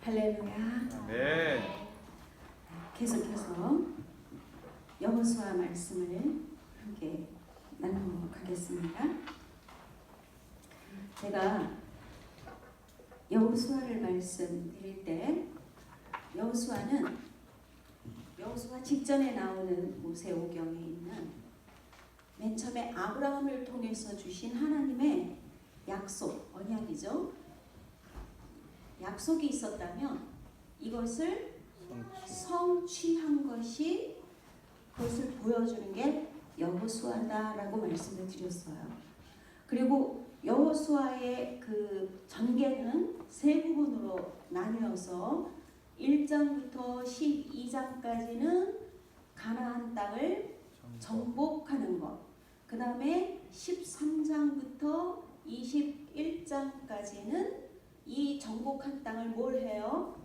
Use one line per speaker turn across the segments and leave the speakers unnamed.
할렐루야.
네.
계속해서 여호수아 말씀을 함께 나누도록 하겠습니다. 제가 여호수아를 말씀드릴 때 여호수아 직전에 나오는 모세오경에 있는 맨 처음에 아브라함을 통해서 주신 하나님의 약속, 언약이죠. 약속이 있었다면 이것을 성취한 것이 그것을 보여주는 게 여호수아다라고 말씀을 드렸어요. 그리고 여호수아의 그 전개는 세 부분으로 나뉘어서 1장부터 12장까지는 가나안 땅을 정복하는 것, 그 다음에 13장부터 21장까지는 이 정복한 땅을 뭘 해요?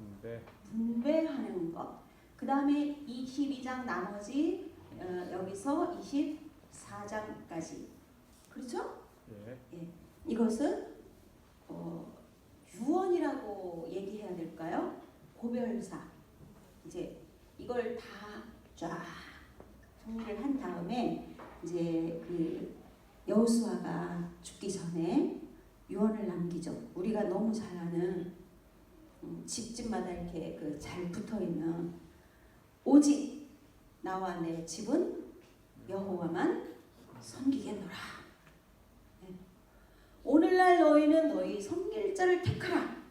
분배하는 것. 그 다음에 22장 나머지 여기서 24장까지. 그렇죠? 예. 이것은 유언이라고 얘기해야 될까요? 고별사. 이제 이걸 다 쫙 정리를 한 다음에 이제 그 여호수아가 죽기 전에 유언을 남기죠. 우리가 너무 잘 아는 집집마다 이렇게 그 잘 붙어 있는 오직 나와 내 집은 여호와만 섬기겠노라. 네. 오늘날 너희는 너희 섬길 자를 택하라.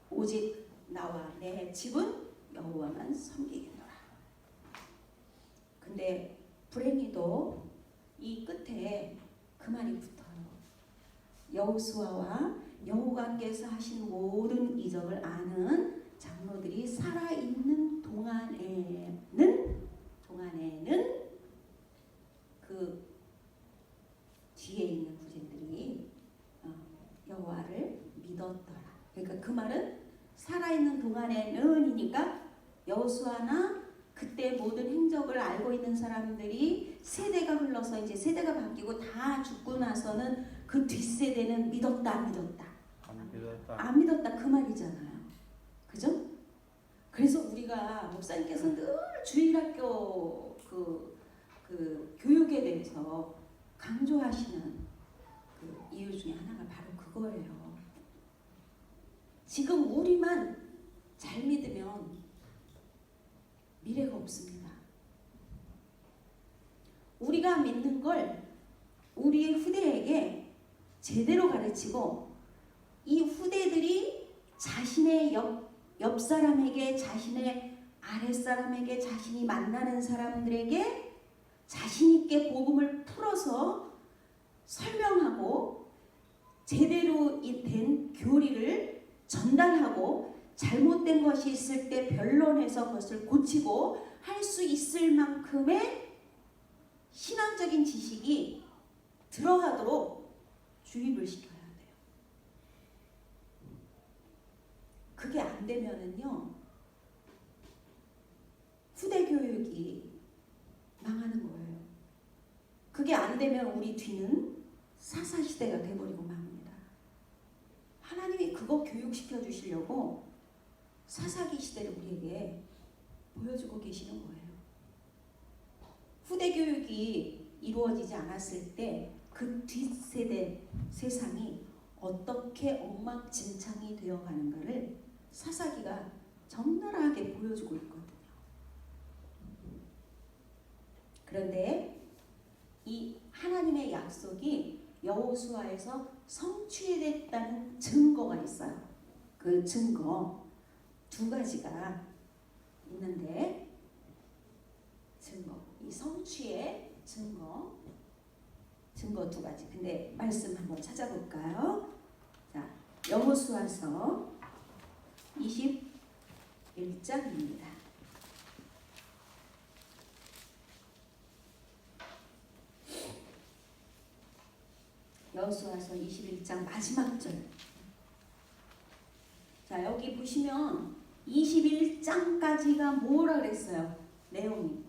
오직 나와 내 집은 여호와만 섬기겠노라. 근데 불행히도 이 끝에 그 말이 붙어요. 여호수아와 여호와께서 하신 모든 이적을 아는 장로들이 살아있는 동안에는 그 뒤에 있는 후손들이 여호와를 믿었더라. 그러니까 그 말은 살아있는 동안에는이니까 여호수아나 그때 모든 행적을 알고 있는 사람들이 세대가 흘러서 이제 세대가 바뀌고 다 죽고 나서는 그 뒷세대는 믿었다 안 믿었다? 안 믿었다 그 말이잖아요. 그죠? 그래서 우리가 목사님께서 늘 주일학교 그 교육에 대해서 강조하시는 그 이유 중에 하나가 바로 그거예요. 지금 우리만 잘 믿으면 미래가 없습니다. 우리가 믿는 걸 우리의 후대에게 제대로 가르치고 이 후대들이 자신의 옆 사람에게, 자신의 아랫 사람에게, 자신이 만나는 사람들에게 자신 있게 복음을 풀어서 설명하고 제대로 된 교리를 전달하고 잘못된 것이 있을 때 변론해서 그것을 고치고 할 수 있을 만큼의 신앙적인 지식이 들어가도록 주입을 시켜야 돼요. 그게 안 되면은요, 후대 교육이 망하는 거예요. 그게 안 되면 우리 뒤는 사사시대가 돼버리고 맙니다. 하나님이 그거 교육시켜 주시려고 사사기 시대를 우리에게 보여주고 계시는 거예요. 후대 교육이 이루어지지 않았을 때 그 뒷세대 세상이 어떻게 엉망진창이 되어가는가를 사사기가 적나라하게 보여주고 있거든요. 그런데 이 하나님의 약속이 여호수아에서 성취됐다는 증거가 있어요. 그 증거 두 가지가 있는데, 이 성취의 증거 두 가지. 근데 말씀 한번 찾아볼까요? 자, 여호수아서 21장입니다. 여호수아서 21장 마지막 절. 자, 여기 보시면 21장까지가 뭐라 그랬어요? 내용이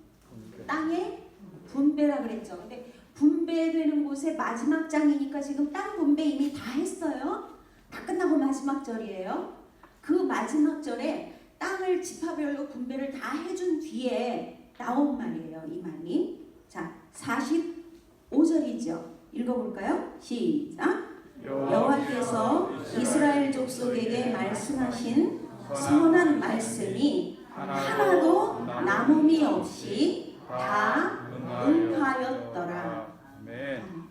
땅의 분배라 그랬죠. 근데 분배되는 곳에 마지막 장이니까 지금 땅 분배 이미 다 했어요. 다 끝나고 마지막 절이에요. 그 마지막 절에 땅을 지파별로 분배를 다 해준 뒤에 나온 말이에요. 이 말이. 자, 45절이죠. 읽어볼까요? 시작. 여호와께서 이스라엘 족속에게 말씀하신 선한 말씀이 하나도 남음이 없이 다 응하였더라.
아멘.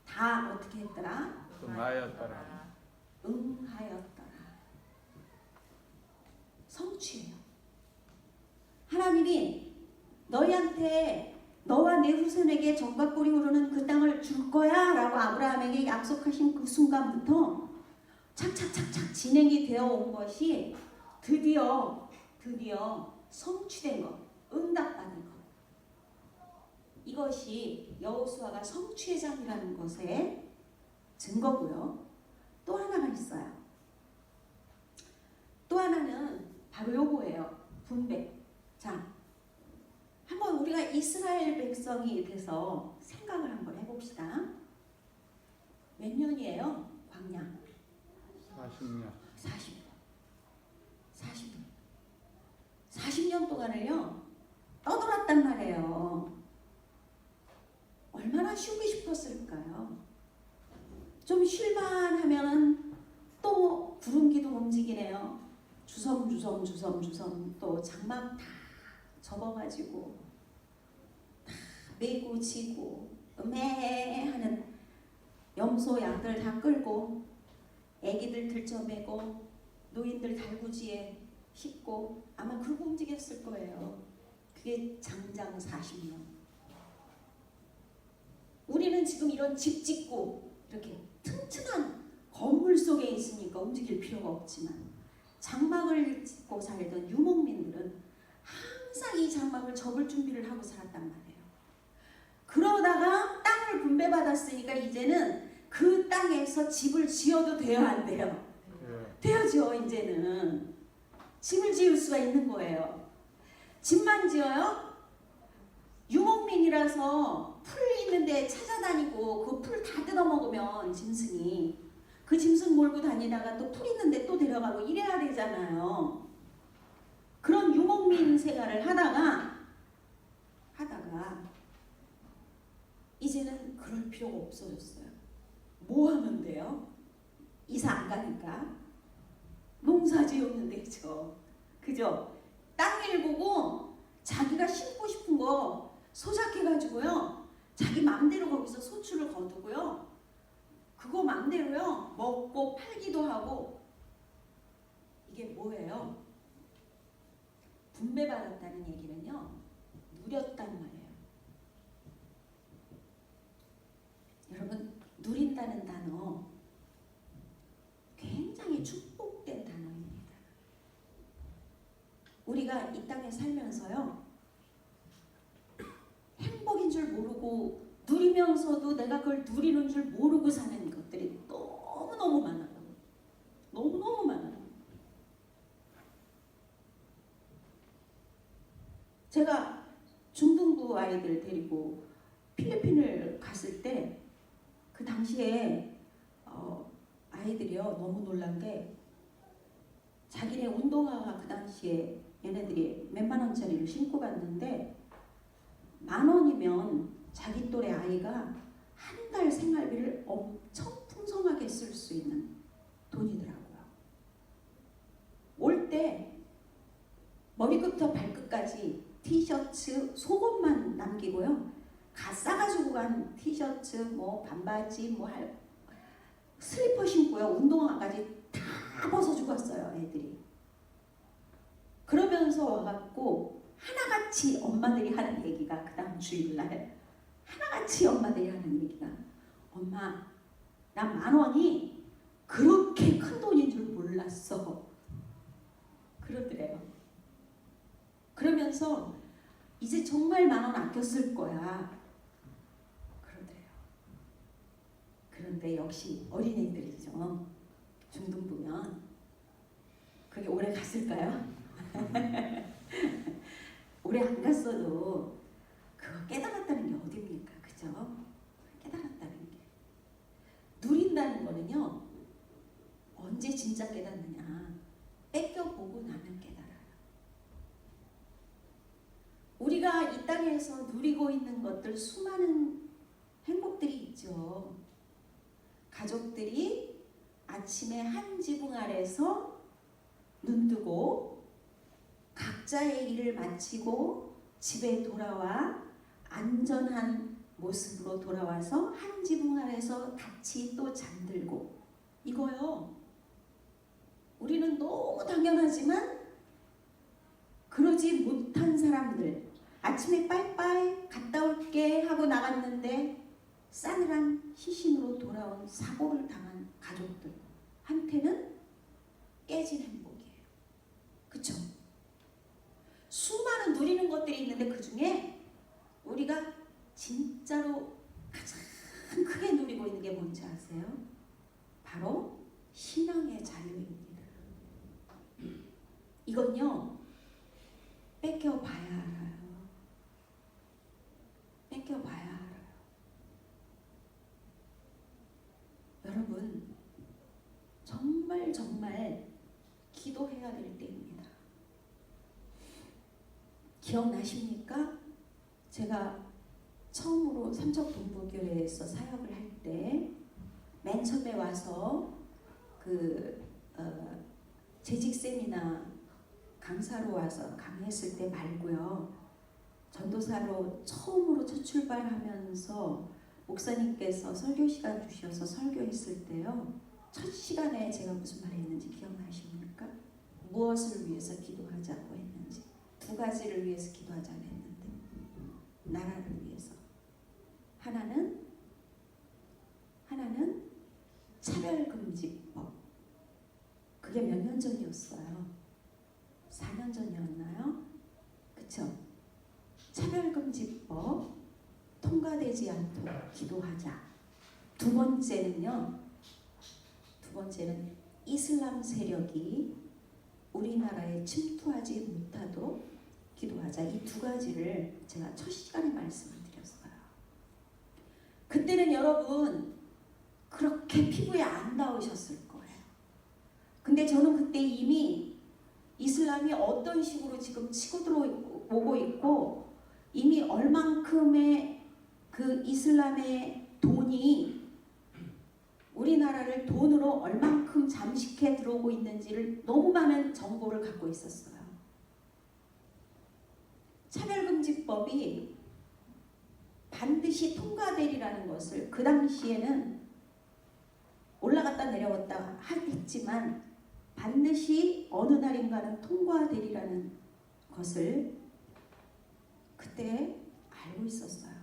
다 어떻게 했더라?
응하였더라.
응하였더라. 성취예요. 하나님이 너희한테 너와 내 후손에게 젖과 꿀이 흐르는 그 땅을 줄 거야 라고 아브라함에게 약속하신 그 순간부터 착착착착 진행이 되어 온 것이 드디어 성취된 것, 응답받은 것. 이것이 여호수아가 성취의 장이라는 것의 증거고요. 또 하나가 있어요. 또 하나는 바로 요거예요. 분배. 자, 한번 우리가 이스라엘 백성이 돼서 생각을 한번 해봅시다. 몇 년이에요? 광야
40년.
40년 동안을요 떠돌았단 말이에요. 얼마나 쉬고 싶었을까요? 좀 쉴만 하면은 또 구름기둥 움직이네요. 주섬 또 장막 다 접어가지고 다 메고 지고 하는 염소 양들 다 끌고 애기들 들쳐매고 노인들 달구지에 싣고 아마 그러고 움직였을 거예요. 그게 장장 40년. 우리는 지금 이런 집 짓고 이렇게 튼튼한 건물 속에 있으니까 움직일 필요가 없지만 장막을 짓고 살던 유목민들은 항상 이 장막을 접을 준비를 하고 살았단 말이에요. 그러다가 땅을 분배받았으니까 이제는 그 땅에서 집을 지어도 돼요, 안 돼요? 돼야죠. 이제는 집을 지을 수가 있는 거예요. 집만 지어요? 유목민이라서 풀 있는데 찾아다니고 그 풀 다 뜯어먹으면 짐승이 그 짐승 몰고 다니다가 또 풀 있는데 또 데려가고 이래야 되잖아요. 그런 유목민 생활을 하다가 이제는 그럴 필요가 없어졌어요. 뭐 하면 돼요? 이사 안 가니까 농사 지으면 되죠. 그죠? 땅 일구고 자기가 심고 싶은 거 소작해가지고요. 자기 맘대로 거기서 소출을 거두고요. 그거 맘대로요. 먹고 팔기도 하고. 이게 뭐예요? 분배받았다는 얘기는요. 누렸단 말이에요. 여러분, 누린다는 단어 굉장히 축복된 단어입니다. 우리가 이 땅에 살면서요. 행복인 줄 모르고 누리면서도 내가 그걸 누리는 줄 모르고 사는 것들이 너무너무 많아요. 너무너무 많아요. 제가 중등부 아이들 데리고 필리핀을 갔을 때 그 당시에 아이들이요 너무 놀란 게 자기네 운동화가 그 당시에 얘네들이 몇만 원짜리를 신고 갔는데 10,000원이면 자기 또래 아이가 한 달 생활비를 엄청 풍성하게 쓸 수 있는 돈이더라고요. 올 때 머리끝부터 발끝까지 티셔츠, 속옷만 남기고요. 가 싸가지고 간 티셔츠, 뭐 반바지, 슬리퍼 신고요. 운동화까지 다 벗어주고 왔어요. 애들이. 그러면서 와갖고 하나같이 엄마들이 하는 얘기가 그 다음 주일날 하나같이 엄마들이 하는 얘기가 엄마 나 10,000원이 그렇게 큰 돈인 줄 몰랐어. 그러더래요. 그러면서 이제 정말 10,000원 아껴 쓸 거야. 그러더래요. 그런데 역시 어린애들이죠. 중등부면 그게 오래 갔을까요? 오래 안 갔어도 그거 깨달았다는 게 어딥니까? 그죠? 깨달았다는 게. 누린다는 거는요. 언제 진짜 깨닫느냐. 뺏겨보고 나면 깨달아요. 우리가 이 땅에서 누리고 있는 것들 수많은 행복들이 있죠. 가족들이 아침에 한 지붕 아래서 눈뜨고 각자의 일을 마치고 집에 돌아와 안전한 모습으로 돌아와서 한 지붕 아래서 같이 또 잠들고, 이거요. 우리는 너무 당연하지만 그러지 못한 사람들, 아침에 빠이빠이 갔다 올게 하고 나갔는데 싸늘한 시신으로 돌아온 사고를 당한 가족들한테는 깨진 행복이에요. 그쵸? 수많은 누리는 것들이 있는데 그 중에 우리가 진짜로 가장 크게 누리고 있는 게 뭔지 아세요? 바로 신앙의 자유입니다. 이건요, 뺏겨봐야 알아요. 뺏겨봐야 알아요. 여러분, 정말 기도해야 될 때입니다. 기억나십니까? 제가 처음으로 삼척동부교회에서 사역을 할 때 맨 처음에 와서 재직 세미나 강사로 와서 강의했을 때 말고요. 전도사로 처음으로 첫 출발하면서 목사님께서 설교 시간 주셔서 설교했을 때요. 첫 시간에 제가 무슨 말 했는지 기억나십니까? 무엇을 위해서 기도하자고 했는지. 두 가지를 위해서 기도하자고 했는데, 나라를 위해서. 하나는 차별금지법. 그게 몇 년 전이었어요? 4년 전이었나요? 그쵸? 차별금지법 통과되지 않도록 기도하자. 두 번째는 이슬람 세력이 우리나라에 침투하지 못하도록 기도하자. 이 두 가지를 제가 첫 시간에 말씀을 드렸어요. 그때는 여러분 그렇게 피부에 안 닿으셨을 거예요. 근데 저는 그때 이미 이슬람이 어떤 식으로 지금 치고 들어오고 있고, 이미 얼만큼의 그 이슬람의 돈이 우리나라를 돈으로 얼만큼 잠식해 들어오고 있는지를 너무 많은 정보를 갖고 있었어요. 차별금지법이 반드시 통과되리라는 것을 그 당시에는 올라갔다 내려왔다 했지만 반드시 어느 날인가는 통과되리라는 것을 그때 알고 있었어요.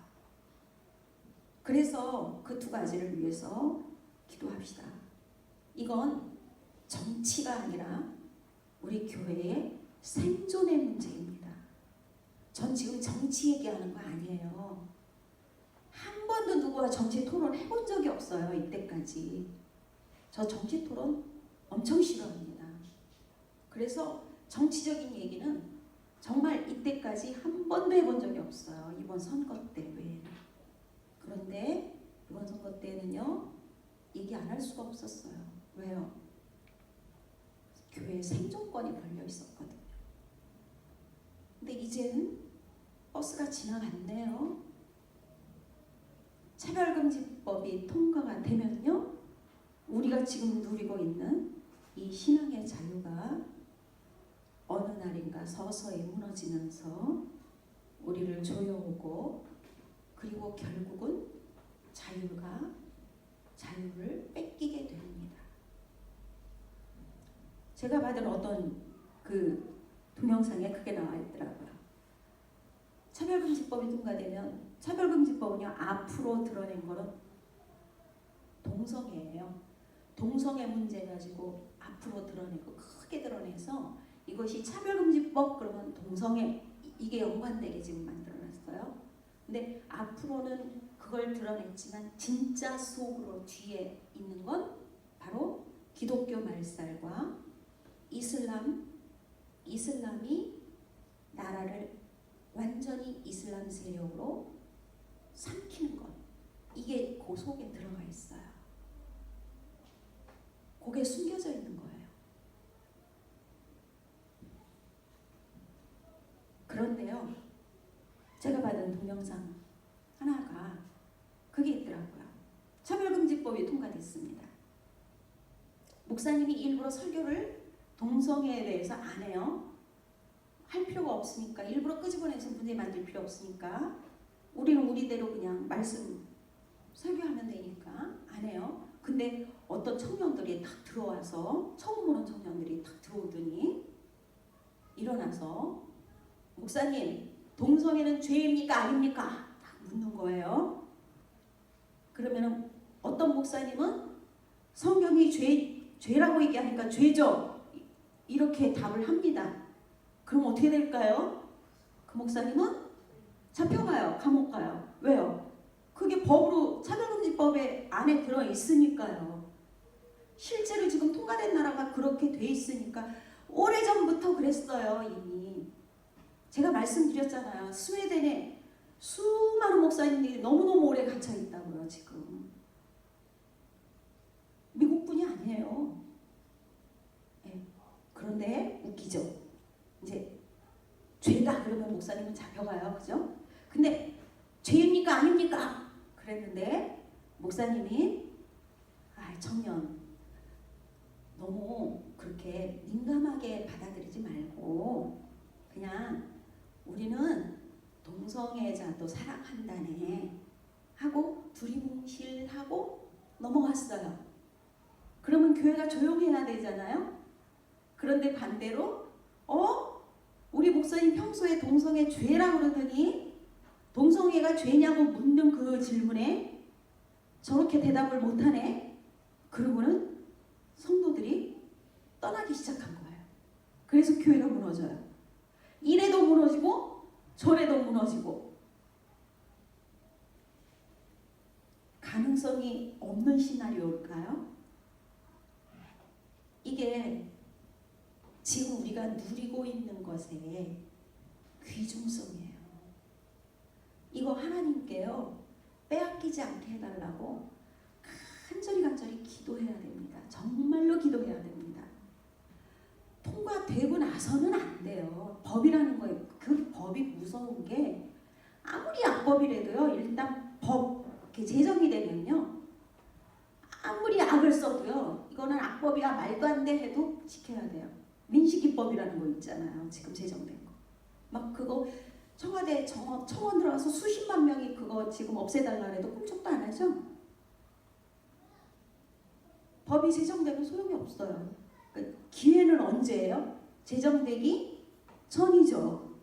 그래서 그 두 가지를 위해서 기도합시다. 이건 정치가 아니라 우리 교회의 생존의 문제입니다. 전 지금 정치 얘기하는 거 아니에요. 한 번도 누구와 정치 토론 해본 적이 없어요. 이때까지. 저 정치 토론 엄청 싫어합니다. 그래서 정치적인 얘기는 정말 이때까지 한 번도 해본 적이 없어요. 이번 선거 때 외에는. 그런데 이번 선거 때는요, 얘기 안 할 수가 없었어요. 왜요? 교회 생존권이 걸려 있었거든요. 근데 이제는 버스가 지나갔네요. 차별금지법이 통과가 되면요, 우리가 지금 누리고 있는 이 신앙의 자유가 어느 날인가 서서히 무너지면서 우리를 조여오고, 그리고 결국은 자유를 뺏기게 됩니다. 제가 받은 어떤 그 동영상에 그게 나와 있더라고요. 차별금지법이 통과되면, 차별금지법은요, 앞으로 드러낸 거는 동성애예요. 동성애 문제 가지고 앞으로 드러내고 크게 드러내서 이것이 차별금지법 그러면 동성애, 이게 연관되게 지금 만들어놨어요. 근데 앞으로는 그걸 드러냈지만 진짜 속으로 뒤에 있는 건 바로 기독교 말살과 이슬람이 나라를 완전히 이슬람 세력으로 삼키는 것, 이게 그 속에 들어가 있어요. 그게 숨겨져 있는 거예요. 그런데요, 제가 받은 동영상 하나가 그게 있더라고요. 차별금지법이 통과됐습니다. 목사님이 일부러 설교를 동성애에 대해서 안 해요. 할 필요가 없으니까, 일부러 끄집어내서 문제 만들 필요 없으니까 우리는 우리대로 그냥 말씀 설교하면 되니까 안 해요. 근데 어떤 청년들이 탁 들어와서, 처음 보는 청년들이 탁 들어오더니 일어나서 목사님, 동성애는 죄입니까 아닙니까? 딱 묻는 거예요. 그러면은 어떤 목사님은 성경이 죄라고 얘기하니까 죄죠, 이렇게 답을 합니다. 그럼 어떻게 될까요? 그 목사님은 잡혀가요. 감옥 가요. 왜요? 그게 법으로, 차별금지법에 안에 들어있으니까요. 실제로 지금 통과된 나라가 그렇게 돼 있으니까 오래전부터 그랬어요. 이미 제가 말씀드렸잖아요. 스웨덴에 수많은 목사님들이 너무너무 오래 갇혀 있다고요. 지금 미국뿐이 아니에요. 네. 그런데 웃기죠. 이제 죄다 그러면 목사님은 잡혀가요. 그죠? 근데 죄입니까 아닙니까? 그랬는데 목사님이 청년, 너무 그렇게 민감하게 받아들이지 말고 그냥 우리는 동성애자도 사랑한다네 하고 두리뭉실하고 넘어갔어요. 그러면 교회가 조용해야 되잖아요. 그런데 반대로 우리 목사님 평소에 동성애 죄라고 그러더니 동성애가 죄냐고 묻는 그 질문에 저렇게 대답을 못하네. 그러고는 성도들이 떠나기 시작한 거예요. 그래서 교회가 무너져요. 이래도 무너지고 저래도 무너지고. 가능성이 없는 시나리오일까요? 이게 지금 우리가 누리고 있는 것의 귀중성이에요. 이거 하나님께요, 빼앗기지 않게 해달라고 간절히 기도해야 됩니다. 정말로 기도해야 됩니다. 통과되고 나서는 안 돼요. 법이라는 거예요. 그 법이 무서운 게 아무리 악법이라도요, 일단 법 이렇게 제정이 되면요, 아무리 악을 써도요, 이거는 악법이야 말도 안 돼 해도 지켜야 돼요. 민식이법이라는 거 있잖아요. 지금 제정된 거. 막 그거 청와대 청원 들어가서 수십만 명이 그거 지금 없애달라 해도 꿈쩍도 안 하죠. 법이 제정되면 소용이 없어요. 그러니까 기회는 언제예요? 제정되기 전이죠.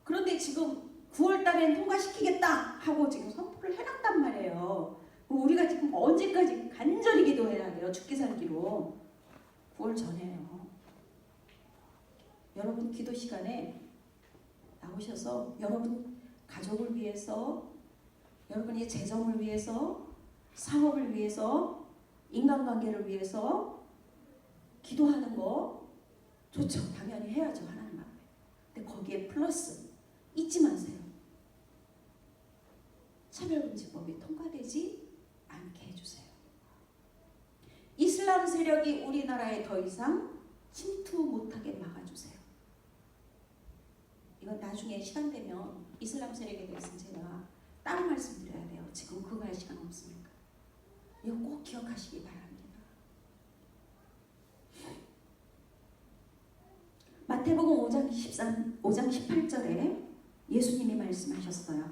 그런데 지금 9월 달엔 통과시키겠다 하고 지금 선포를 해놨단 말이에요. 우리가 지금 언제까지 간절히 기도해야 돼요? 죽기 살기로. 9월 전에요. 여러분 기도 시간에 나오셔서 여러분 가족을 위해서, 여러분의 재정을 위해서, 사업을 위해서, 인간관계를 위해서 기도하는 거 좋죠. 당연히 해야죠. 하나님 앞에. 근데 거기에 플러스 잊지 마세요. 차별금지법이 통과되지 않게 해주세요. 이슬람 세력이 우리나라에 더 이상 침투 못하게 막아주세요. 이건 나중에 시간 되면 이슬람 세력에 대해서는 제가 따로 말씀드려야 돼요. 지금 그거 할 시간 없으니까. 이거 꼭 기억하시기 바랍니다. 마태복음 5장 18절에 예수님이 말씀하셨어요.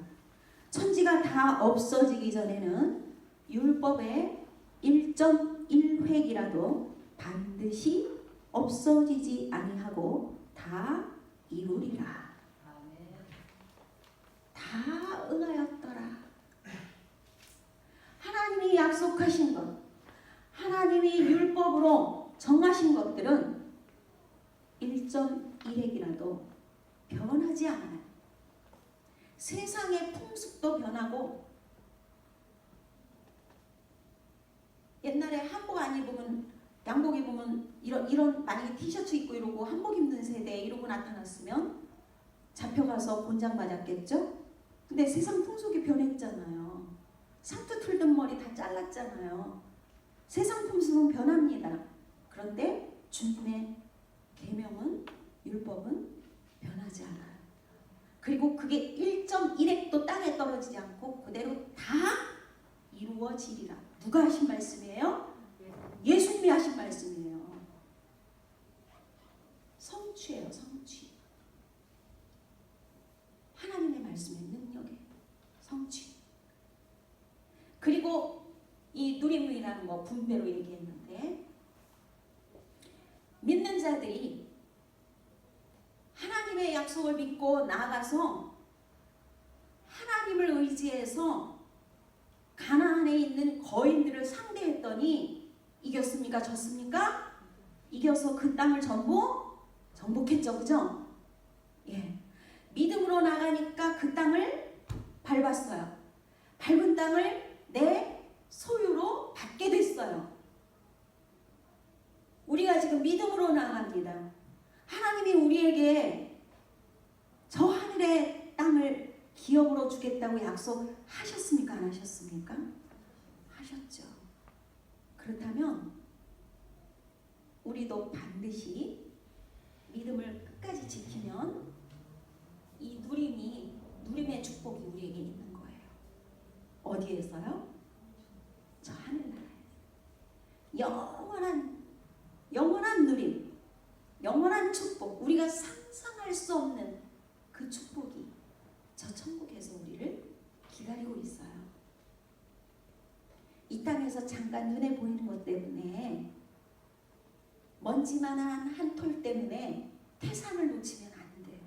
천지가 다 없어지기 전에는 율법의 1.1획이라도 반드시 없어지지 아니하고 다 이루리라. 다 응하였더라. 하나님이 약속하신 것, 하나님이 율법으로 정하신 것들은 1.1획이라도 변하지 않아요. 세상의 풍습도 변하고, 옛날에 한복 안 입으면, 양복 입으면 이런 만약에 티셔츠 입고 이러고 한복 입는 세대 이러고 나타났으면 잡혀가서 곤장 맞았겠죠? 근데 세상 풍속이 변했잖아요. 상투 틀던 머리 다 잘랐잖아요. 세상 풍습은 변합니다. 그런데 주님의 계명은, 율법은 변하지 않아요. 그리고 그게 1.1핵도 땅에 떨어지지 않고 그대로 다 이루어지리라. 누가 하신 말씀이에요? 예수님이 하신 말씀이에요. 성취예요, 성취. 하나님의 말씀의 능력이에요. 성취. 그리고 이 누림이라는 거 분배로 얘기했는데, 믿는 자들이 하나님의 약속을 믿고 나아가서 하나님을 의지해서 가나안에 있는 거인들을 상대했더니 이겼습니까? 졌습니까? 이겨서 그 땅을 전부 정복했죠. 그죠? 예. 믿음으로 나가니까 그 땅을 밟았어요. 밟은 땅을 내 소유로 받게 됐어요. 우리가 지금 믿음으로 나갑니다. 하나님이 우리에게 저 하늘의 땅을 기업으로 주겠다고 약속하셨습니까? 안 하셨습니까? 하셨죠. 그렇다면 우리도 반드시 믿음을 끝까지 지키면 이 누림의 축복이 우리에게 있는 거예요. 어디에서요? 저 하늘나라에서. 영원한 누림, 영원한 축복, 우리가 상상할 수 없는 그 축복이 저 천국에서 우리를 기다리고 있어요. 이 땅에서 잠깐 눈에 보이는 것 때문에, 먼지만한 한 톨 때문에 태산을 놓치면 안 돼요.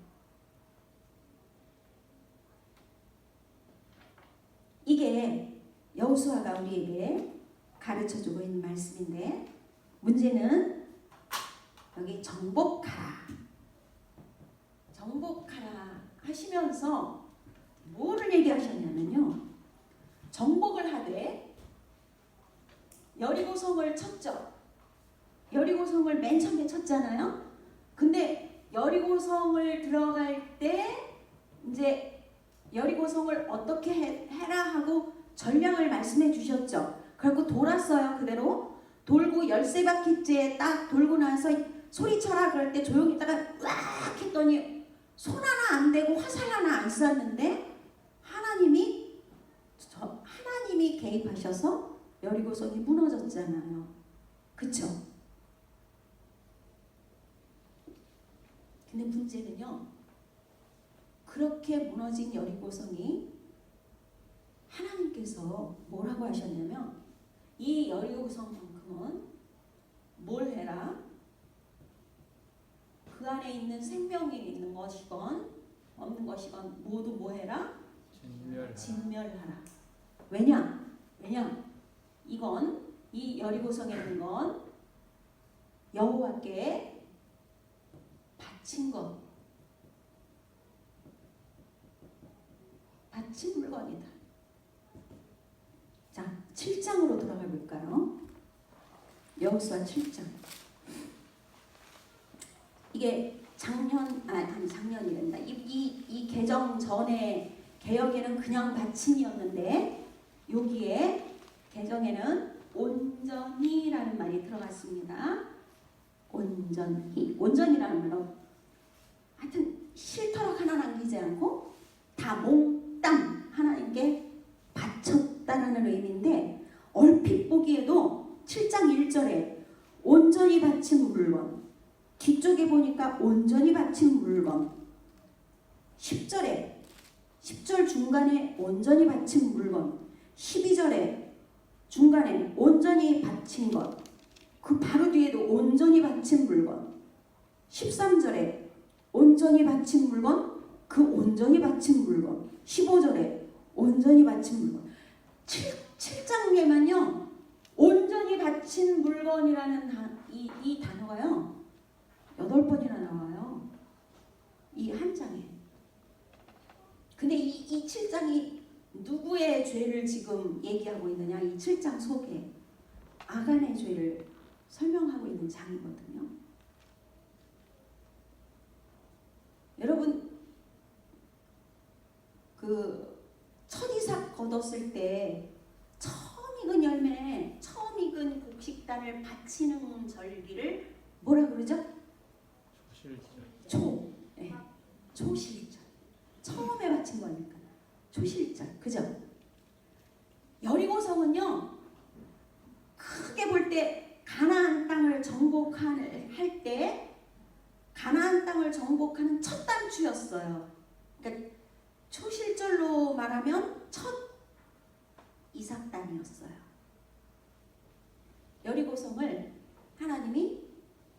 이게 여호수아가 우리에게 가르쳐주고 있는 말씀인데, 문제는 여기 정복하라 하시면서 뭐를 얘기하셨냐면요, 정복을 하되 여리고성을 쳤죠. 여리고성을 맨 처음에 쳤잖아요. 근데 여리고성을 들어갈 때 이제 여리고성을 어떻게 해라 하고 전략을 말씀해 주셨죠. 그리고 돌았어요. 그대로 돌고 13바퀴째 딱 돌고 나서 소리쳐라 그럴 때 조용히 있다가 왁 했더니 손 하나 안 대고 화살 하나 안 쐈는데 하나님이 개입하셔서 여리고성이 무너졌잖아요. 그쵸? 근데 문제는요, 그렇게 무너진 여리고성이 하나님께서 뭐라고 하셨냐면, 이 여리고성만큼은 뭘 해라? 그 안에 있는 생명이 있는 것이건 없는 것이건 모두 뭐 해라? 진멸하라. 왜냐? 이 여리고성에 있는 건 여호와께 바친 것, 바친 물건이다. 자, 7장으로 돌아가 볼까요? 여호수아 7장. 이게 작년이란다. 이 개정 전에 개혁에는 그냥 바침이었는데, 여기에 개정에는 온전히라는 말이 들어갔습니다. 온전이라는 말로 하여튼 실터락 하나 남기지 않고 다 몽땅 하나님께 바쳤다라는 의미인데, 얼핏 보기에도 7장 1절에 온전히 바친 물건, 뒤쪽에 보니까 온전히 바친 물건, 10절 중간에 온전히 바친 물건, 12절에 중간에 온전히 바친 것, 그 바로 뒤에도 온전히 바친 물건, 13절에 온전히 바친 물건, 그 온전히 바친 물건, 15절에 온전히 바친 물건. 7장에만요 온전히 바친 물건이라는 이 단어가요 8번이나 나와요, 이 한 장에. 근데 이 7장이 누구의 죄를 지금 얘기하고 있느냐? 이 7장 속에 아간의 죄를 설명하고 있는 장이거든요. 여러분, 그 첫 이삭 거뒀을 때 처음 익은 열매, 처음 익은 곡식단을 바치는 절기를 뭐라 그러죠? 초실절. 초실절. 처음 초실절, 그죠? 여리고성은요, 크게 볼 때 가나안 땅을 정복할 때 가나안 땅을 정복하는 첫 단추였어요. 그러니까 초실절로 말하면 첫 이삭단이었어요. 여리고성을 하나님이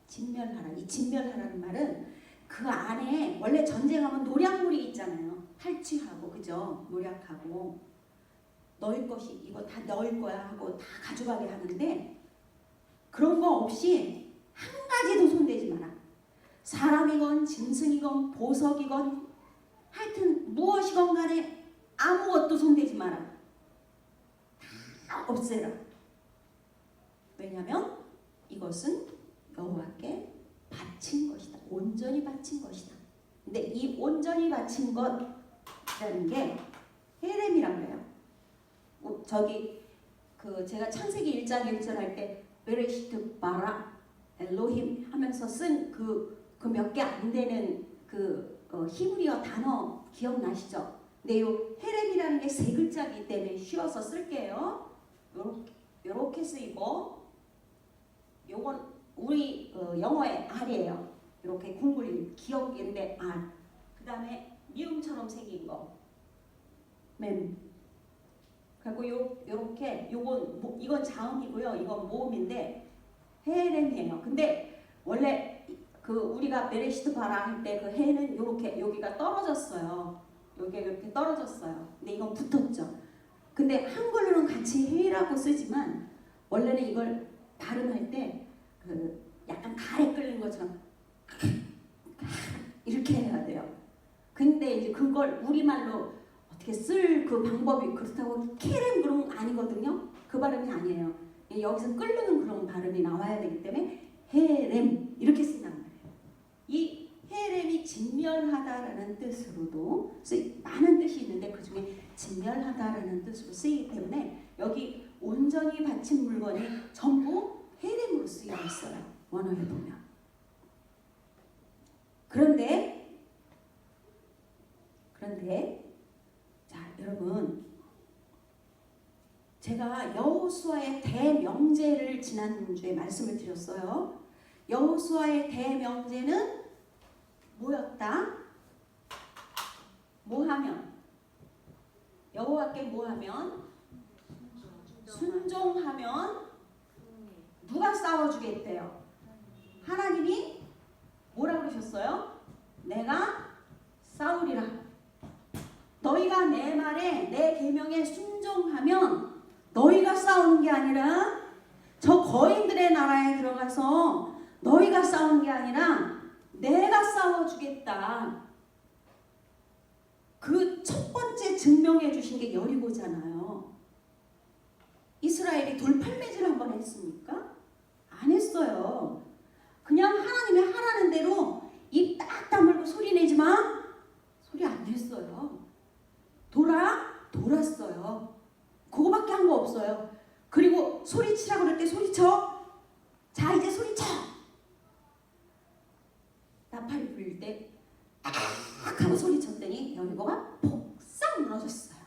진멸하라. 이 진멸하라는 말은 그 안에 원래 전쟁하면 노략물이 있잖아요. 탈취하고, 그죠? 노략하고 너희 것이 이거 다 너희 거야 하고 다 가져가게 하는데, 그런 거 없이 한 가지도 손대지 마라. 사람이건 짐승이건 보석이건 하여튼 무엇이건 간에 아무것도 손대지 마라. 다 없애라. 왜냐하면 이것은 여호와께 바친 것이다. 온전히 바친 것이다. 근데 이 온전히 바친 것이라는 게 헤렘이란 거예요. 저기 제가 창세기 1장 1절 할 때 베레시트 바라 엘로힘 하면서 쓴 그 몇 개 안 되는 히브리어 단어 기억나시죠? 근데 요 헤렘이라는 게 세 글자이기 때문에 쉬워서 쓸게요. 요렇게 쓰이고, 요건 우리 영어의 R이에요. 이렇게 궁글린 기억인데 R. 그 다음에 미음처럼 생긴 거 맴. 그리고 요렇게 요건 이건 자음이고요. 이건 모음인데 헤렘이에요. 근데 원래 우리가 베레시트 바라 할 때 그 해는 요렇게 여기가 떨어졌어요. 여기가 이렇게 떨어졌어요. 근데 이건 붙었죠. 근데 한글로는 같이 해라고 쓰지만 원래는 이걸 발음할 때 약간 가래 끓는 것처럼 이렇게 해야 돼요. 근데 이제 그걸 우리말로 어떻게 쓸 그 방법이 그렇다고 케렘 그런 건 아니거든요. 그 발음이 아니에요. 여기서 끓는 그런 발음이 나와야 되기 때문에 헤렘 이렇게 쓴단 말이에요. 이 헤렘이 진멸하다라는 뜻으로도 많은 뜻이 있는데 그 중에 진멸하다라는 뜻으로 쓰이기 때문에 여기 온전히 바친 물건이 전부 헤렘으로 쓰여 있어요. 원어에 보면. 그런데 자 여러분, 제가 여호수아의 대명제를 지난주에 말씀을 드렸어요. 여호수아의 대명제는 뭐였다? 뭐하면? 여호와께 뭐하면? 순종하면 누가 싸워주겠대요? 하나님이 뭐라 그러셨어요? 내가 싸우리라. 너희가 내 말에 내 계명에 순종하면 너희가 싸우는 게 아니라 저 거인들의 나라에 들어가서 너희가 싸우는 게 아니라 내가 싸워주겠다. 그 첫 번째 증명해 주신 게 여리고잖아요. 이스라엘이 돌팔매질 한번 했습니까? 안 했어요. 그냥 하나님이 하라는 대로 입 딱 다물고 소리 내지 마. 소리 안 냈어요. 돌았어요. 그거밖에 한 거 없어요. 그리고 소리치라 그럴 때 소리쳐. 자 이제 소리쳐. 나팔이 불릴 때 하고 소리쳤더니 여리고가 폭삭 무너졌어요.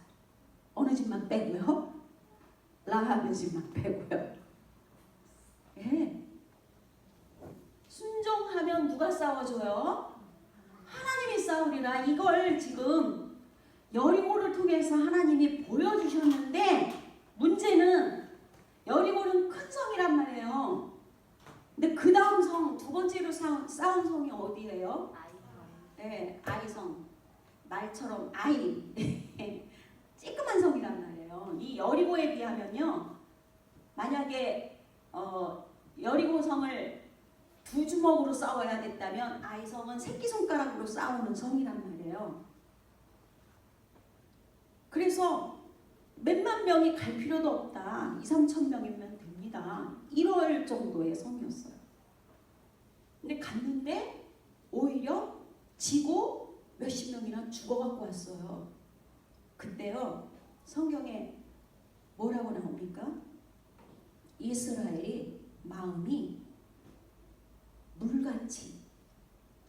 어느 집만 빼고요. 라합의 집만 빼고요. 예. 순종하면 누가 싸워줘요? 하나님이 싸우리라. 이걸 지금 여리고를 통해서 하나님이 보여주셨는데, 문제는 여리고는 큰 성이란 말이에요. 근데 그 다음 성, 두 번째로 싸운 성이 어디예요? 네, 아이성. 말처럼 아이. 찌끄만 성이란 말이에요. 이 여리고에 비하면요, 만약에 여리고 성을 두 주먹으로 싸워야 됐다면 아이성은 새끼손가락으로 싸우는 성이란 말이에요. 그래서 몇만 명이 갈 필요도 없다. 2~3천 명이면 됩니다. 이럴 정도의 성이었어요. 근데 갔는데 오히려 지고 몇십 명이나 죽어갖고 왔어요. 그때요, 성경에 뭐라고 나옵니까? 이스라엘이 마음이 물같이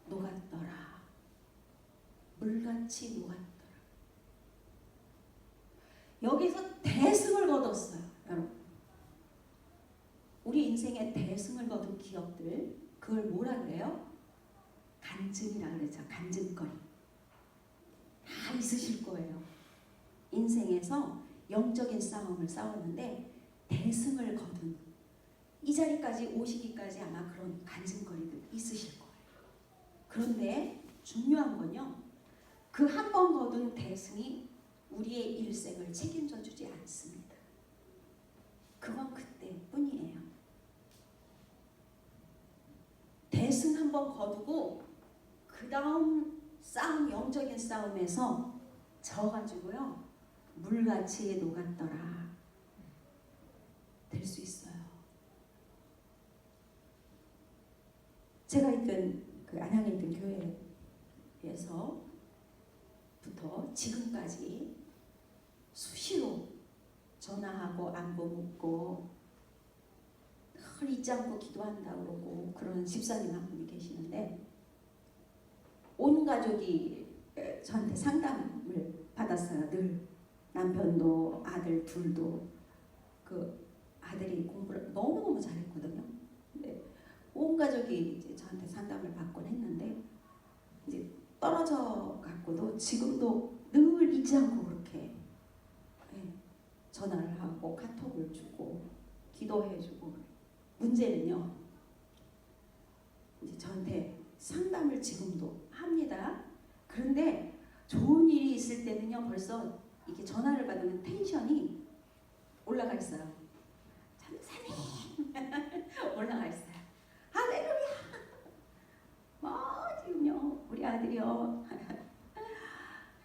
녹았더라. 물같이 녹았더라. 여기서 대승을 거뒀어요. 여러분. 우리 인생에 대승을 거둔 기억들, 그걸 뭐라 그래요? 간증이라 그러죠. 간증거리. 다 있으실 거예요. 인생에서 영적인 싸움을 싸웠는데 대승을 거둔 이 자리까지 오시기까지 아마 그런 간증거리들 있으실 거예요. 그런데 중요한 건요. 그 한 번 거둔 대승이 우리의 일생을 책임져 주지 않습니다. 그건 그때뿐이에요. 대승 한 번 거두고 그 다음 싸움, 영적인 싸움에서 져가지고요. 물같이 녹았더라. 될 수 있어요. 제가 있던 그 안양에 있던 교회에서부터 지금까지 수시로 전화하고 안부 묻고 늘 잊지 않고 기도한다고 그러고 그런 집사님 한 분이 계시는데 온 가족이 저한테 상담을 받았어요. 늘 남편도 아들 둘도 그 아들이 공부를 너무너무 잘했거든요. 근데 온 가족이 이제 저한테 상담을 받곤 했는데 이제 떨어져 갖고도 지금도 늘 잊지 않고 그렇게 전화를 하고 카톡을 주고 기도해주고. 문제는요, 이제 저한테 상담을 지금도 합니다. 그런데 좋은 일이 있을 때는요, 벌써 이렇게 전화를 받으면 텐션이 올라가 있어요. 전사님 올라가 있어요. 할렐루야. 지금요 우리 아들이요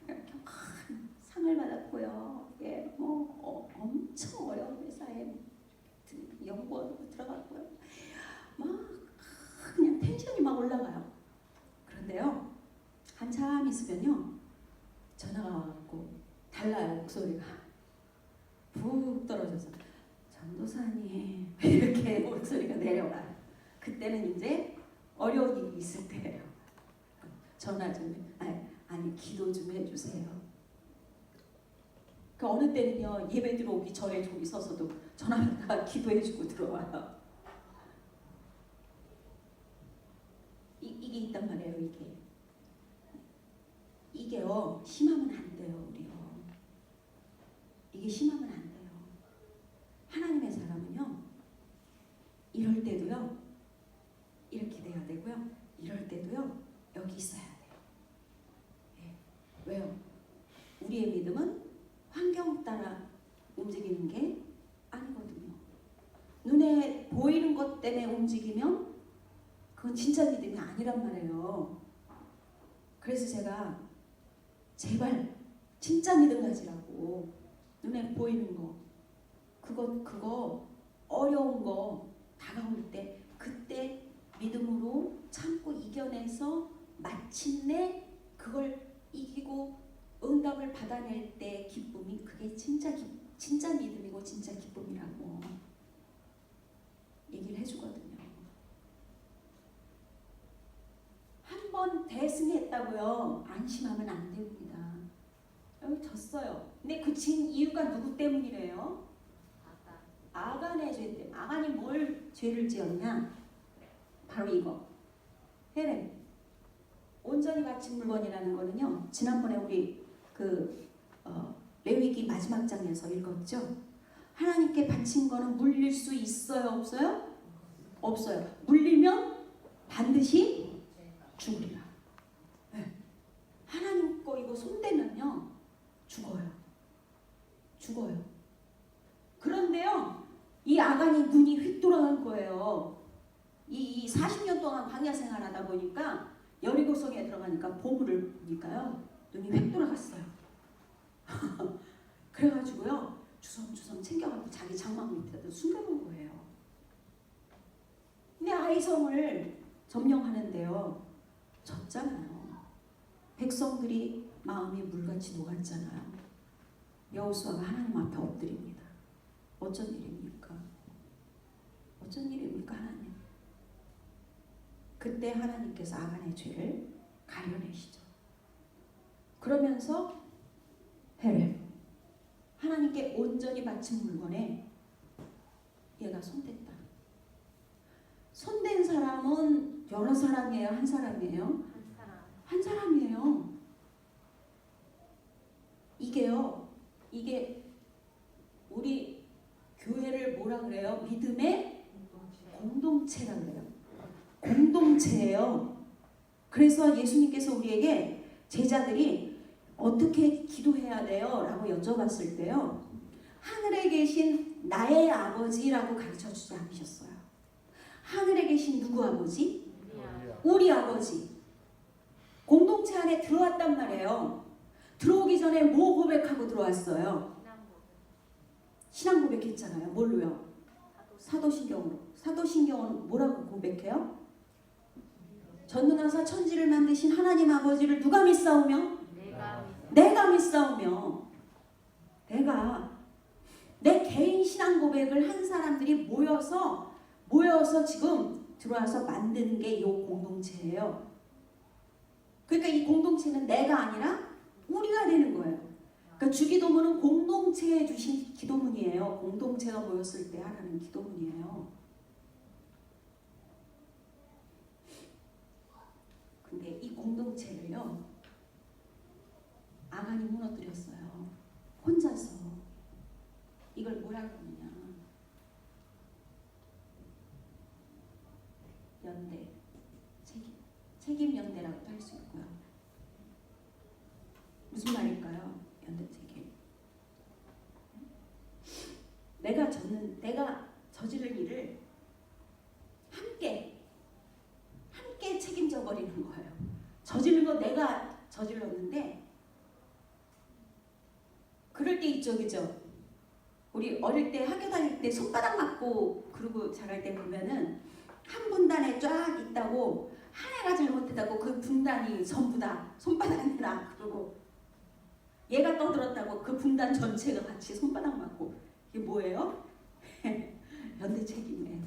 이렇게 큰 상을 받았고요. 예, 엄청 어려운 회사에 연구원으로 들어갔고요. 막 그냥 텐션이 막 올라가요. 그런데요, 한참 있으면요 전화가 와갖고 달라요. 목소리가 푹 떨어져서 전도사님 이렇게 목소리가 내려와요. 그때는 이제 어려운 일이 있을 때예요. 전화 좀 아니 기도 좀 해주세요. 그 어느 때는요 예배 들어오기 전에 저기 서서도 전화하다가 기도해주고 들어와요. 이게 있단 말이에요. 이게요 심하면 안 돼요. 우리요 이게 심하면 안 돼요. 하나님의 사람은요 이럴 때도요 이렇게 돼야 되고요. 이럴 때도요 여기 있어야 돼요. 예. 왜요? 우리의 믿음은 환경 따라 움직이는 게 아니거든요. 눈에 보이는 것 때문에 움직이면 그건 진짜 믿음이 아니란 말이에요. 그래서 제가 제발 진짜 믿음 가지라고. 눈에 보이는 거 그거 어려운 거 다가올 때 그때 믿음으로 참고 이겨내서 마침내 그걸 이기고 응답을 받아낼 때 기쁨이 그게 진짜 믿음이고 진짜 기쁨이라고 얘기를 해주거든요. 한 번 대승했다고요 안심하면 안 됩니다. 여기 졌어요. 근데 그 진 이유가 누구 때문이래요? 아간의 죄 때문에. 아간이 뭘 죄를 지었냐? 바로 이거. 헤렘. 온전히 바친 물건이라는 거는요. 지난번에 우리 레위기 마지막 장에서 읽었죠. 하나님께 바친 거는 물릴 수 있어요, 없어요? 없어요. 물리면 반드시 죽으리라. 네. 하나님 거 이거 손대면요 죽어요. 그런데요 이 아간이 눈이 휙 돌아간 거예요. 이 40년 동안 광야 생활하다 보니까 여리고성에 들어가니까 보물을 보니까요 눈이 휙 돌아갔어요. 그래가지고요 주섬주섬 챙겨가지고 자기 장막 밑에다 숨겨놓은 거예요. 근데 아이성을 점령하는데요 졌잖아요. 백성들이 마음이 물같이 녹았잖아요. 여호수아가 하나님 앞에 엎드립니다. 어쩐 일입니까? 하나님? 그때 하나님께서 아간의 죄를 가려내시죠. 그러면서 헤렘 하나님께 온전히 바친 물건에 얘가 손댔다. 손댄 사람은 여러 사람이에요? 한 사람이에요? 한 사람이에요. 이게 우리 교회를 뭐라 그래요? 믿음의 공동체라 그래요. 공동체예요. 그래서 예수님께서 우리에게 제자들이 어떻게 기도해야 돼요? 라고 여쭤봤을 때요. 하늘에 계신 나의 아버지라고 가르쳐주지 않으셨어요. 하늘에 계신 누구 아버지? 우리 아버지. 공동체 안에 들어왔단 말이에요. 들어오기 전에 뭐 고백하고 들어왔어요? 신앙 고백했잖아요. 뭘로요? 사도신경으로. 사도신경은 뭐라고 고백해요? 전능하사 천지를 만드신 하나님 아버지를 누가 믿사오며? 내가 믿사오며. 내 개인 신앙 고백을 한 사람들이 모여서 지금 들어와서 만드는 게 이 공동체예요. 그러니까 이 공동체는 내가 아니라 우리가 되는 거예요. 그러니까 주기도문은 공동체에 주신 기도문이에요. 공동체가 모였을 때 하라는 기도문이에요. 근데 이 공동체를요, 아간이 무너뜨렸어요. 혼자서. 이걸 뭐라고 하느냐. 연대, 책임 연대라고도 할 수 있고요. 무슨 말일까요? 연대 책임. 내가 저지른 일을 함께 책임져 버리는 거예요. 저지른 거 내가 저질렀는데, 그럴 때 있죠, 그죠? 우리 어릴 때 학교 다닐 때 손바닥 맞고 그러고 자랄 때 보면은 한 분단에 쫙 있다고, 하나가 잘못했다고 그 분단이 전부 다 손바닥 내라 그러고, 얘가 떠들었다고 그 분단 전체가 같이 손바닥 맞고. 이게 뭐예요? 연대 책임이에요.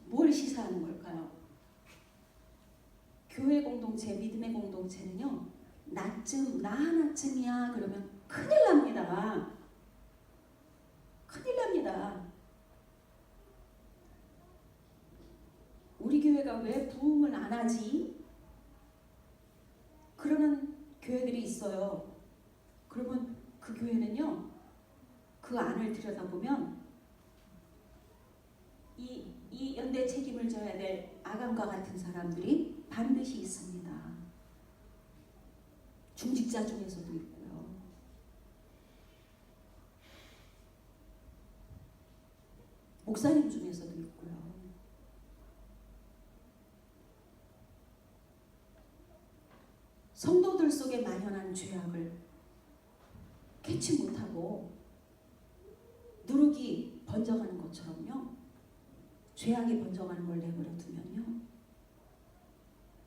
뭘 시사하는 걸까요? 교회 공동체, 믿음의 공동체는요, 나 하나쯤이야 그러면 큰일 납니다. 큰일 납니다. 우리 교회가 왜 부흥을 안 하지? 그러는 교회들이 있어요. 그러면 그 교회는요, 그 안을 들여다보면 이 연대 책임을 져야 될 아간과 같은 사람들이 반드시 있습니다. 중직자 중에서도 있고요. 목사님 중에서도 있고요. 성도들 속에 만연한 죄악을 캐치 못하고 누룩이 번져가는 것처럼요, 죄악이 번져가는 걸 내버려 두면요,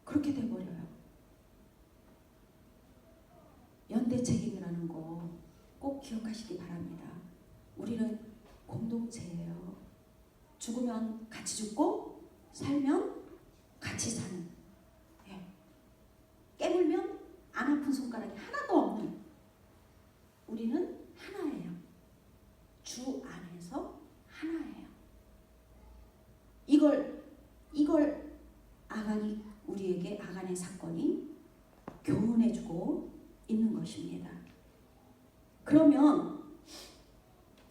그렇게 돼버려요. 연대 책임이라는 거 꼭 기억하시기 바랍니다. 우리는 공동체예요. 죽으면 같이 죽고 살면 같이 사는, 깨물면 안 아픈 손가락이 하나도 없는, 우리는 하나예요. 주 안에서 하나예요. 이걸 우리에게 아간의 사건이 교훈해주고 있는 것입니다. 그러면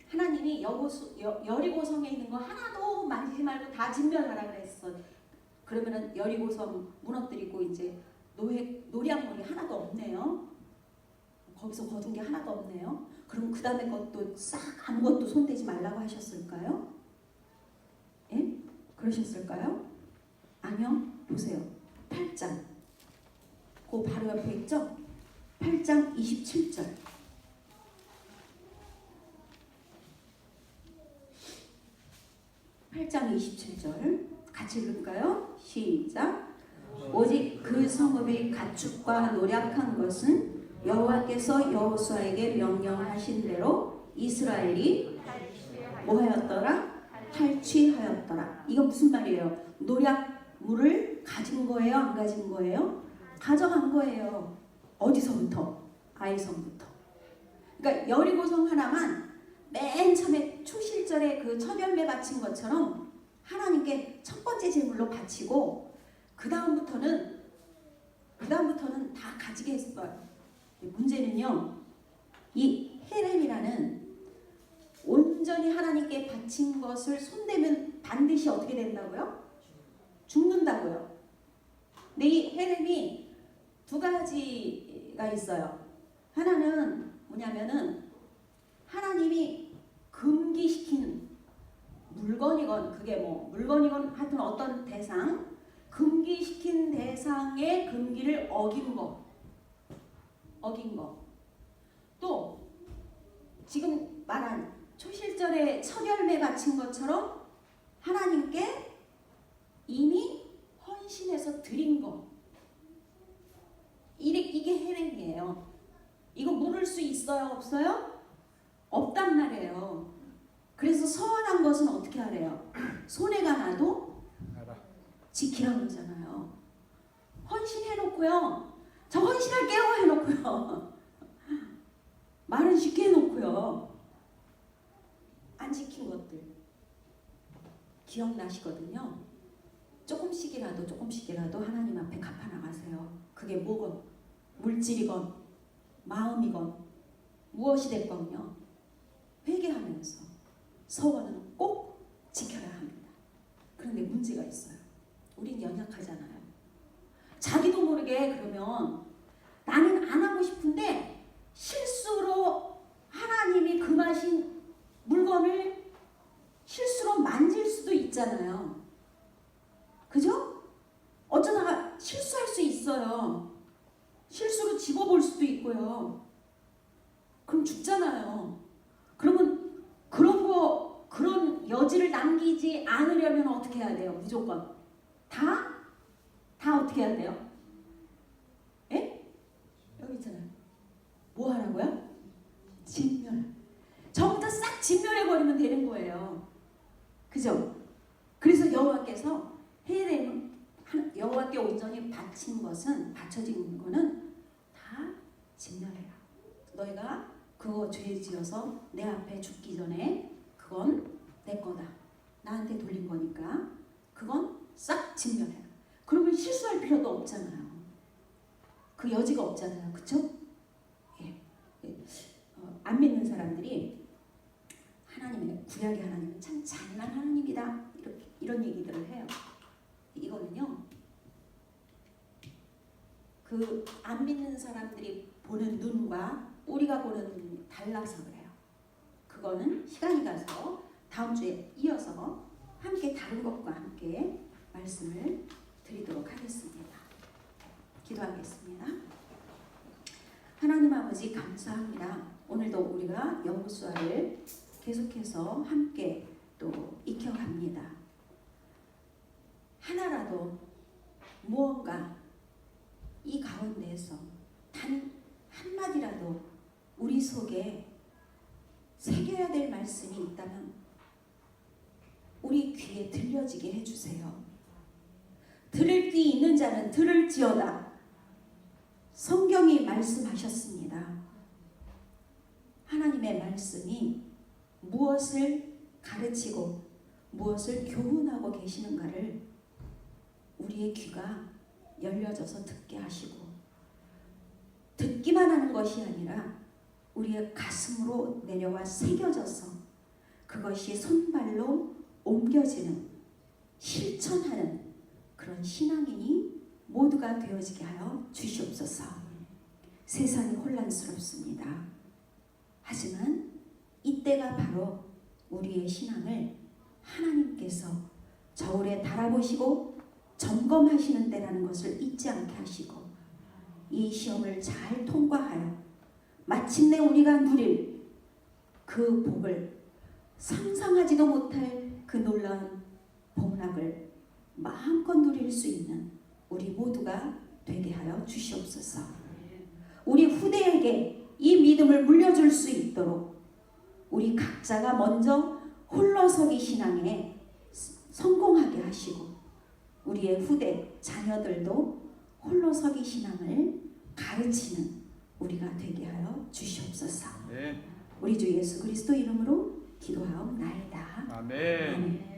하나님이 여리고성에 있는 거 하나도 만지지 말고 다 진멸하라 그랬어. 그러면은 여리고성 무너뜨리고 이제 노략물이 하나도 없네요. 거기서 거둔 게 하나도 없네요. 그럼 그 다음에 것도 싹 아무것도 손대지 말라고 하셨을까요? 예? 그러셨을까요? 아니요. 보세요. 8장. 그 바로 옆에 있죠? 8장 27절. 8장 27절 같이 읽을까요? 시작. 오직 그 성읍이 가축과 노략한 것은 여호와께서 여호수아에게 명령하신 대로 이스라엘이 뭐하였더라? 탈취하였더라. 이거 무슨 말이에요? 노략물을 가진 거예요? 안 가진 거예요? 가져간 거예요. 어디서부터? 아이성부터. 그러니까 여리고성 하나만 맨 처음에 초실절에 그 첫 열매 바친 것처럼 하나님께 첫 번째 제물로 바치고 그 다음부터는 다 가지게 했어요. 문제는요, 이 헤렘이라는 온전히 하나님께 바친 것을 손대면 반드시 어떻게 된다고요? 죽는다고요. 근데 이 헤렘이 두 가지가 있어요. 하나는 뭐냐면은 하나님이 금기시킨 물건이건 그게 뭐 물건이건 하여튼 어떤 대상, 금기시킨 대상의 금기를 어긴 거. 또 지금 말한 초실절에 첫 열매 바친 것처럼 하나님께 이미 헌신해서 드린 거. 이게 헤렘이에요. 이거 물을 수 있어요? 없어요? 없단 말이에요. 그래서 서원한 것은 어떻게 하래요? 손해가 나도
알아.
지키라고 그러잖아요. 헌신해놓고요. 저 헌신할게요 해놓고요. 말은 쉽게 해놓고요. 안 지킨 것들 기억나시거든요. 조금씩이라도 하나님 앞에 갚아나가세요. 그게 뭐건 물질이건 마음이건 무엇이 됐건요. 회개하면서 서원은 꼭 지켜야 합니다. 그런데 문제가 있어요. 우린 연약하잖아요. 자기도 모르게 그러면 나는 안 하고 싶은데 실수로 하나님이 금하신 물건을 실수로 만질 수도 있잖아요. 그죠? 어쩌다가 실수할 수 있어요. 실수로 집어볼 수도 있고요. 그럼 죽잖아요. 그러면 그런 여지를 남기지 않으려면 어떻게 해야 돼요? 무조건 다 어떻게 해야 돼요? 예? 여기 있잖아요. 뭐 하라고요? 진멸. 전부 다 싹 진멸해버리면 되는 거예요. 그죠? 그래서 여호와께서 헤렘 여호와께 온전히 바쳐진 거는 다 진멸해라. 너희가 그거 죄 지어서 내 앞에 죽기 전에 그건 내 거다. 나한테 돌린 거니까 그건 싹 진멸해라. 그러면 실수할 필요도 없잖아요. 그 여지가 없잖아요. 그쵸? 예. 안 믿는 사람들이 하나님의 구약의 하나님은 참 잔인한 하나님이다. 이런 얘기들을 해요. 이거는요. 그 안 믿는 사람들이 보는 눈과 우리가 보는 눈이 달라서 그래요. 그거는 시간이 가서 다음 주에 이어서 함께 다른 것과 함께 말씀을 드리도록 하겠습니다. 기도하겠습니다. 하나님 아버지 감사합니다. 오늘도 우리가 여호수아를 계속해서 함께 또 익혀갑니다. 하나라도 무언가 이 가운데에서 단 한마디라도 우리 속에 새겨야 될 말씀이 있다면 우리 귀에 들려지게 해주세요. 들을 귀 있는 자는 들을지어다. 성경이 말씀하셨습니다. 하나님의 말씀이 무엇을 가르치고 무엇을 교훈하고 계시는가를 우리의 귀가 열려져서 듣게 하시고 듣기만 하는 것이 아니라 우리의 가슴으로 내려와 새겨져서 그것이 손발로 옮겨지는 실천하는 그런 신앙인이 모두가 되어지게 하여 주시옵소서. 세상이 혼란스럽습니다. 하지만 이때가 바로 우리의 신앙을 하나님께서 저울에 달아보시고 점검하시는 때라는 것을 잊지 않게 하시고 이 시험을 잘 통과하여 마침내 우리가 누릴 그 복을 상상하지도 못할 그 놀라운 복락을 마음껏 누릴 수 있는 우리 모두가 되게 하여 주시옵소서. 우리 후대에게 이 믿음을 물려줄 수 있도록 우리 각자가 먼저 홀로서기 신앙에 성공하게 하시고 우리의 후대 자녀들도 홀로서기 신앙을 가르치는 우리가 되게 하여 주시옵소서.
아멘.
우리 주 예수 그리스도 이름으로 기도하옵나이다.
아멘.
아멘.